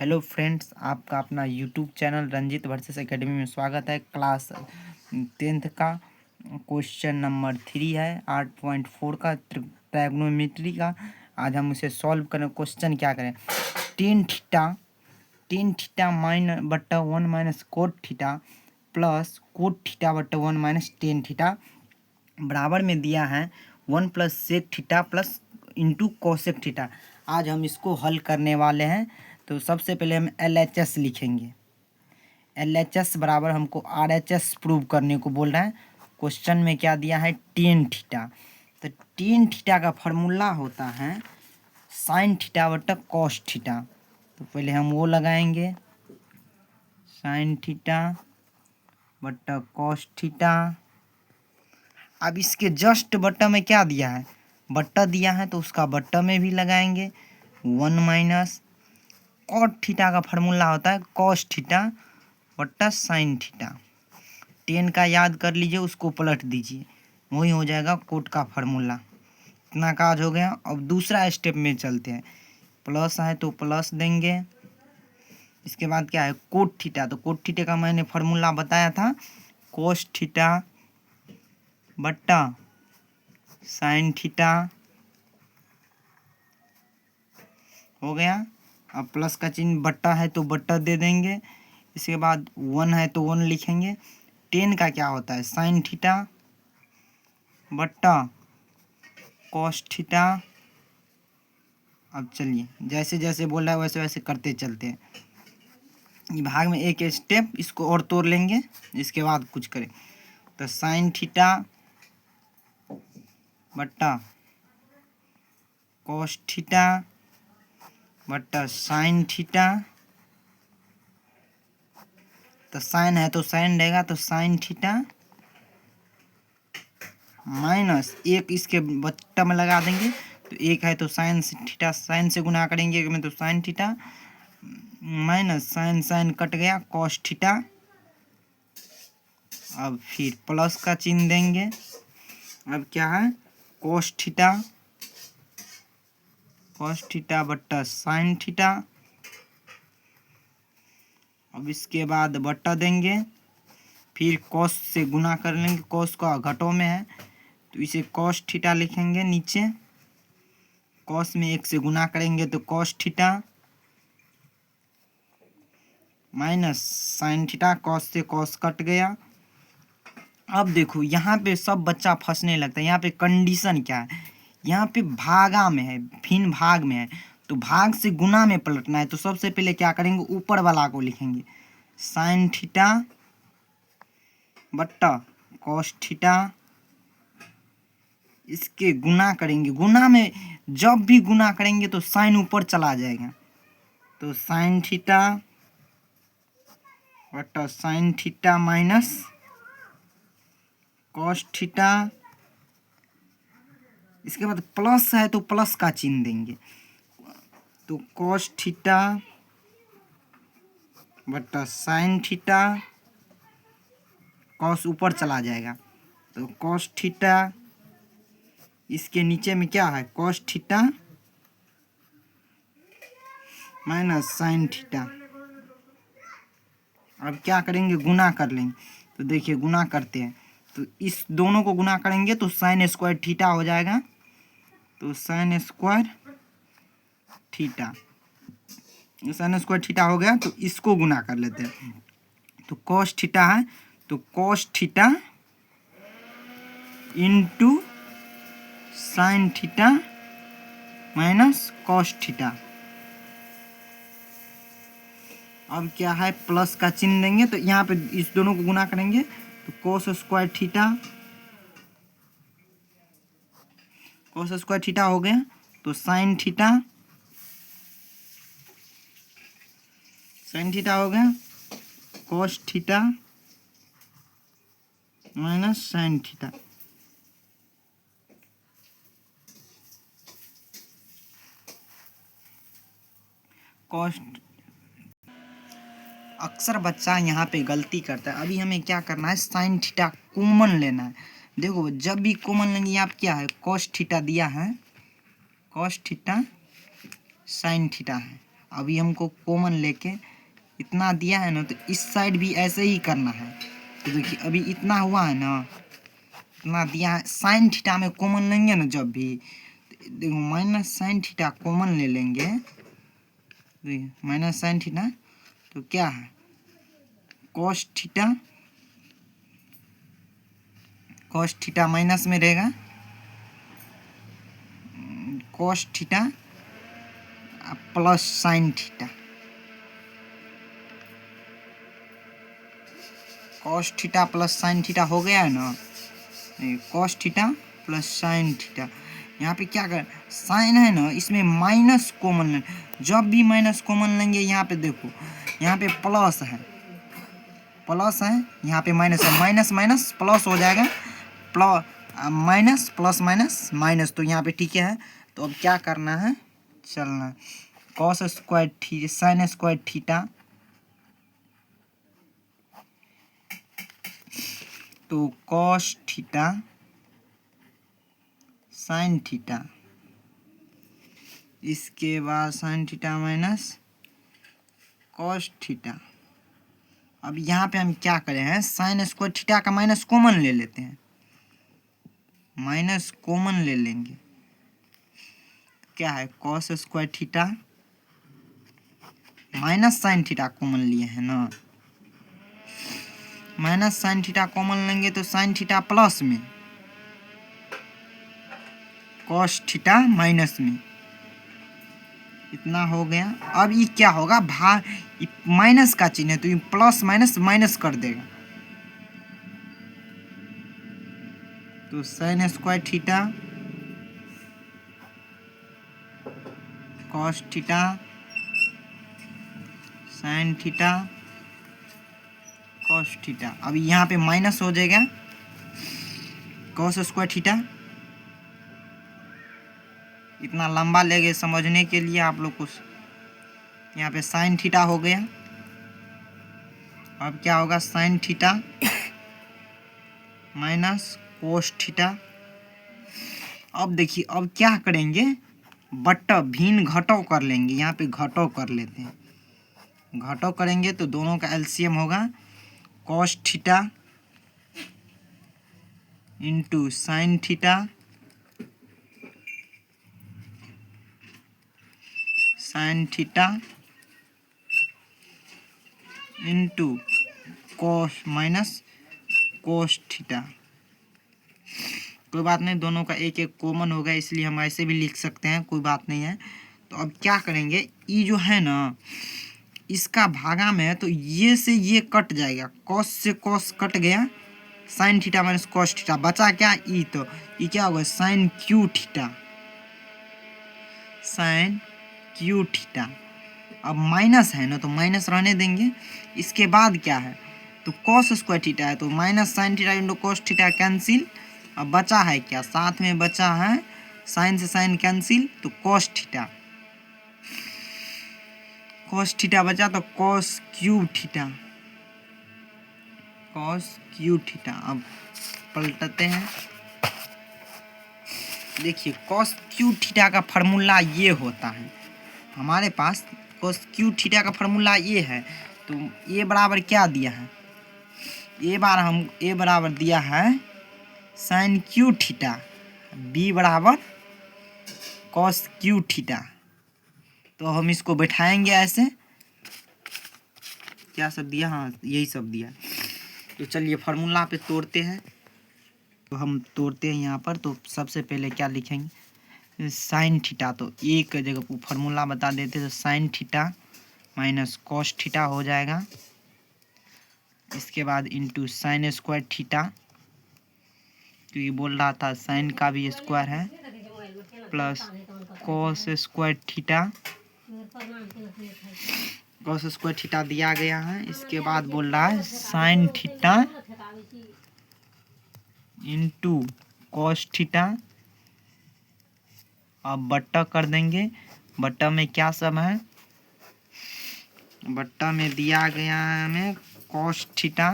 Hello friends, आपका अपना YouTube channel Ranjit versus academy में स्वागत है। क्लास 10th का क्वेश्चन नंबर 3 है 8.4 का ट्रायगोनोमेट्री का। आज हम उसे सॉल्व करें। क्वेश्चन क्या करें? टेन थीटा माइनस बट्टा 1 minus cot theta plus cot theta बट्टा 1 माइनस टेन थीटा बराबर में दिया है 1 plus sec theta plus into cosec theta. आज हम इसको हल करने वाले हैं। तो सबसे पहले हम LHS लिखेंगे। LHS बराबर हमको RHS प्रूव करने को बोल रहा है। क्वेश्चन में क्या दिया है? Tan theta. तो टेन थीटा का फॉर्मूला होता है साइन थीटा बटा कॉस थीटा। तो पहले हम वो लगाएंगे, साइन थीटा बटा कॉस थीटा। अब इसके जस्ट बट्टा में क्या दिया है? बट्टा दिया है तो उसका बट्टा में भी लगाएंगे 1 माइनस कॉट थीटा का फॉर्मूला होता है कॉस थीटा बट्टा साइन थीटा। 10 का याद कर लीजिए, उसको पलट दीजिए, वही हो जाएगा कोट का फॉर्मूला। इतना काज हो गया। अब दूसरा स्टेप में चलते हैं। प्लस है तो प्लस देंगे। इसके बाद क्या है? Cot theta. तो कोट थीटा का मैंने फॉर्मूला बताया था कोस थीटा बट्टा साइन थीटा हो गया। अब प्लस का चिन्ह बट्टा है तो बट्टा दे देंगे। इसके बाद 1 है तो 1 लिखेंगे। 10 का क्या होता है? साइन थीटा बट्टा कॉस थीटा। अब चलिए जैसे जैसे बोल रहा है वैसे वैसे करते चलते हैं। ये भाग में एक स्टेप इसको और तोड़ लेंगे, इसके बाद कुछ करें। तो साइन थीटा बट्टा कॉस थीटा बट्टा साइन थीटा। तो साइन है तो साइन रहेगा, तो साइन थीटा माइनस एक इसके बट्टा में लगा देंगे। तो एक है तो साइन थीटा, साइन से गुना करेंगे एक में तो sine theta minus sine sine cut गया कॉस थीटा। अब फिर प्लस का चिन्ह देंगे। अब क्या है? कॉस थीटा बट्टा साइन थीटा। अब इसके बाद बट्टा देंगे, फिर कॉस से गुना कर लेंगे। कॉस का घटों में है तो इसे कॉस थीटा लिखेंगे नीचे। कॉस में एक से गुना करेंगे तो cos theta minus sine theta. Cos से कॉस कट गया। अब देखो यहाँ पे सब बच्चा फंसने लगता है। यहाँ पे कंडीशन क्या है? यहाँ पे भागा में है, भिन्न भाग में है, तो भाग से गुना में पलटना है। तो सबसे पहले क्या करेंगे? ऊपर वाला को लिखेंगे साइन थीटा बट्टा कॉस थीटा। इसके गुना करेंगे। गुना में जब भी गुना करेंगे तो साइन ऊपर चला जाएगा। तो साइन थीटा बट्टा sine theta minus cos theta. इसके बाद प्लस है तो प्लस का चिन्ह देंगे। तो कॉस थीटा बट्टा साइन थीटा। कॉस ऊपर चला जाएगा तो कॉस थीटा। इसके नीचे में क्या है? Cos theta minus sign theta. अब क्या करेंगे? गुना कर लेंगे। तो देखिए गुना करते हैं तो इस दोनों को गुना करेंगे तो साइन स्क्वायर थीटा हो जाएगा। तो sine square theta, sign square theta हो गया। तो इसको गुना कर लेते हैं। तो कॉस थीटा है तो cos theta into sine theta minus cos theta. अब क्या है? प्लस का चिन्ह देंगे। तो यहाँ पे इस दोनों को गुना करेंगे तो कॉस स्क्वायर थीटा हो गया। तो साइन थीटा हो गया cos theta minus sine theta. Cost अक्सर बच्चा यहाँ पे गलती करता है। अभी हमें क्या करना है? साइन थीटा कॉमन लेना है। देखो जब भी कॉमन लेंगे, यहाँ पे क्या है? कॉस थीटा दिया है, कॉस थीटा साइन थीटा है। अभी हमको कॉमन लेके इतना दिया है ना, तो इस साइड भी ऐसे ही करना है। तो देखिए अभी इतना हुआ है ना, इतना दिया है। साइन थीटा में कॉमन लेंगे ना जब भी, देखो माइनस साइन थीटा कॉमन ले लेंगे, माइनस साइन थीटा तो क्या है cos theta, cos theta minus में रहेगा cos theta plus sine theta, cos theta plus sine theta हो गया है ना। Cos theta plus sine theta, यहाँ पे क्या कर साइन है ना, इसमें माइनस कॉमन लें। जब भी माइनस कॉमन लेंगे यहाँ पे देखो, यहाँ पे प्लस है, प्लस है, यहाँ पे माइनस है, माइनस माइनस प्लस हो जाएगा, माइनस प्लस माइनस माइनस, तो यहाँ पे ठीक है। तो अब क्या करना है, चलना cos square theta sine square theta, तो कॉस थीटा साइन थीटा, इसके बाद sign theta minus cos theta. अब यहाँ पे हम क्या करें हैं, साइन स्क्वायर थीटा का माइनस कॉमन ले लेते हैं, माइनस कॉमन ले लेंगे, क्या है cos square theta minus sine theta common लिए हैं ना, माइनस साइन थीटा कॉमन लेंगे तो साइन थीटा प्लस में, कॉस थीटा माइनस में, इतना हो गया। अब ये क्या होगा, भाग माइनस का चिन्ह है तो ये प्लस माइनस माइनस कर देगा, तो sine square theta cos theta sine theta cos theta. अब यहाँ पे माइनस हो जाएगा कॉस स्क्वायर थीटा, इतना लंबा ले गए समझने के लिए आप लोग को। यहाँ पे साइन थीटा हो गया, अब क्या होगा sign theta minus cos theta. अब देखिए अब क्या करेंगे, बट्टा भिन्न घटाव कर लेंगे, यहाँ पे घटाव कर लेते हैं, घटाव करेंगे तो दोनों का एलसीएम होगा cos theta into sine theta sine theta into cos minus cos theta. कोई बात नहीं, दोनों का एक एक कॉमन होगा इसलिए हम ऐसे भी लिख सकते हैं, कोई बात नहीं है। तो अब क्या करेंगे, ये जो है ना इसका भागा में, तो ये से ये कट जाएगा, कॉस से कॉस कट गया, sine theta minus cos theta बचा क्या ई, तो ये क्या होगा sine cube theta, sine cube theta. अब माइनस है ना तो माइनस रहने देंगे। इसके बाद क्या है, तो कॉस स्क्वायर थीटा है तो minus sign theta into cos theta cancel. अब बचा है क्या, साथ में बचा है साइन से साइन कैंसिल, तो कॉस थीटा, कॉस थीटा बचा तो cos cube theta, cos cube theta. अब पलटते हैं, देखिए कॉस क्यूब थीटा का फार्मूला ये होता है हमारे पास, कॉस क्यूब थीटा का फार्मूला ये है। तो ये बराबर क्या दिया है, ये बराबर दिया है साइन क्यू थीटा, बी बराबर कॉस क्यू थीटा। तो हम इसको बैठाएंगे ऐसे, क्या सब दिया, हाँ यही सब दिया। तो चलिए फार्मूला पे तोड़ते हैं, तो हम तोड़ते हैं यहाँ पर। तो सबसे पहले क्या लिखेंगे, साइन थीटा, तो एक जगह फार्मूला बता देते तो sine theta minus cos theta हो जाएगा। इसके बाद इंटू साइन स्क्वायर थीटा, क्योंकि बोल रहा था साइन का भी स्क्वायर है, plus cos square theta, cos square theta दिया गया है। इसके बाद बोल रहा है sine theta into cos theta. अब बट्टा कर देंगे, बट्टा में क्या सब है, बट्टा में दिया गया है हमें cos theta,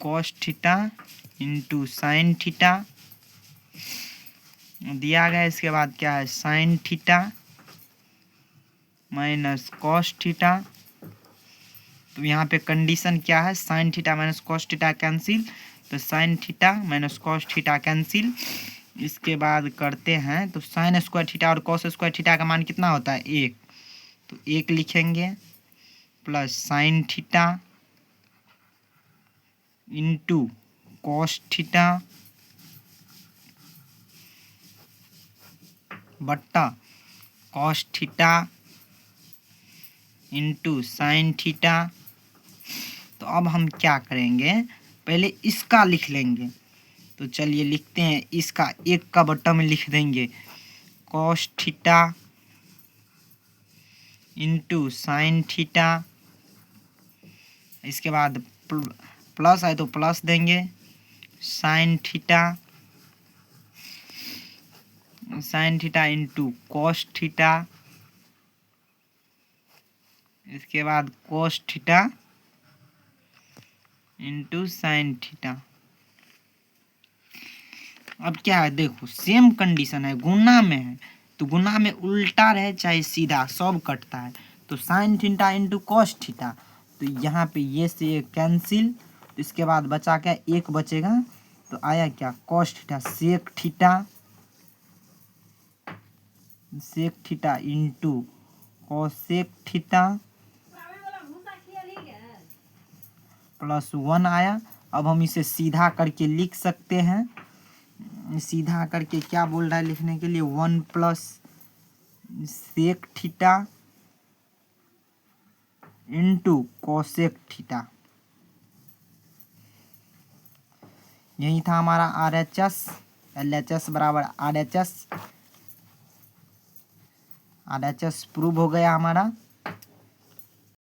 cos theta into sine theta दिया गया। इसके बाद क्या है sine theta minus cos theta. तो यहाँ पे कंडीशन क्या है, sine theta minus cos theta cancel, तो sine theta minus cos theta cancel. इसके बाद करते हैं तो साइन स्क्वायर थीटा और कॉस स्क्वायर थीटा का मान कितना होता है, 1, तो 1 लिखेंगे plus sine theta into cos theta बट्टा cos theta into sine theta. तो अब हम क्या करेंगे, पहले इसका लिख लेंगे। तो चलिए लिखते हैं, इसका 1 का बट्टा में लिख देंगे cos theta into sine theta. इसके बाद प्लस है तो प्लस देंगे sign theta into cos theta. इसके बाद cos theta into sine theta. अब क्या है, देखो सेम कंडीशन है, गुना में है, तो गुना में उल्टा रहे चाहे सीधा सब कटता है। तो sine theta into cos theta, तो यहाँ पे ये से कैंसिल। तो इसके बाद बचा क्या, 1 बचेगा, तो आया क्या cos theta sec theta into cosec theta plus 1 आया। अब हम इसे सीधा करके लिख सकते हैं, सीधा करके क्या बोल रहा है लिखने के लिए, 1 plus sec theta into cosec theta. यही था हमारा RHS, LHS बराबर RHS प्रूव हो गया हमारा।